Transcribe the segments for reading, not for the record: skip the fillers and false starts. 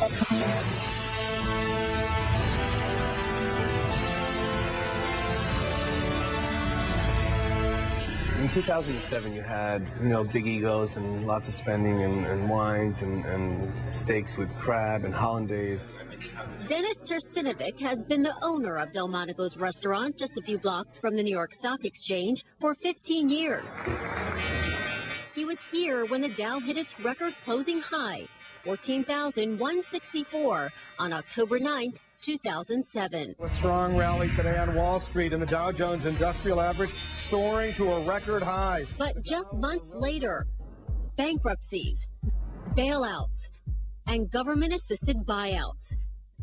In 2007, you had, big egos and lots of spending and wines and steaks with crab and hollandaise. Dennis Turcinovic has been the owner of Delmonico's restaurant just a few blocks from the New York Stock Exchange for 15 years. He was here when the Dow hit its record closing high, 14,164 on October 9th, 2007. A strong rally today on Wall Street and the Dow Jones Industrial Average soaring to a record high. But just months later, bankruptcies, bailouts, and government-assisted buyouts.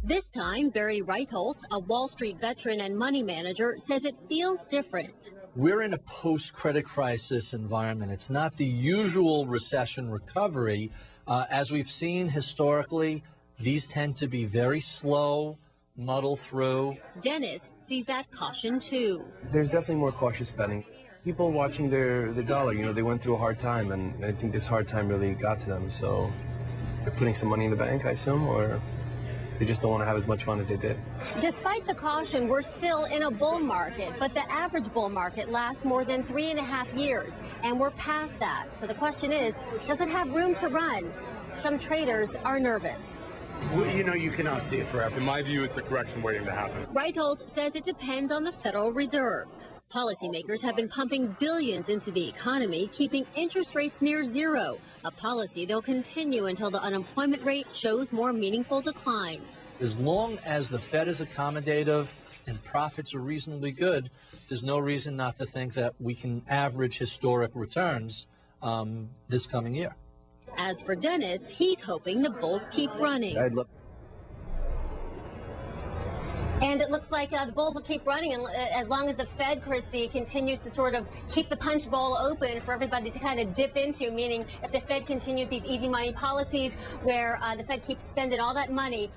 This time, Barry Reitholz, a Wall Street veteran and money manager, says it feels different. We're in a post-credit crisis environment. It's not the usual recession recovery. As we've seen historically, these tend to be very slow, muddle through. Dennis sees that caution too. There's definitely more cautious spending. People watching their dollar, they went through a hard time, and I think this hard time really got to them. So they're putting some money in the bank, I assume, or they just don't want to have as much fun as they did. Despite the caution, we're still in a bull market, but the average bull market lasts more than 3.5 years, and we're past that. So the question is, does it have room to run? Some traders are nervous. Well, you cannot see it forever. In my view, it's a correction waiting to happen. Reitholz says it depends on the Federal Reserve. Policymakers have been pumping billions into the economy, keeping interest rates near zero, a policy they'll continue until the unemployment rate shows more meaningful declines. As long as the Fed is accommodative and profits are reasonably good, there's no reason not to think that we can average historic returns this coming year. As for Dennis, he's hoping the bulls keep running. And it looks like the bulls will keep running as long as the Fed, Christy, continues to sort of keep the punch bowl open for everybody to kind of dip into, meaning if the Fed continues these easy money policies where the Fed keeps spending all that money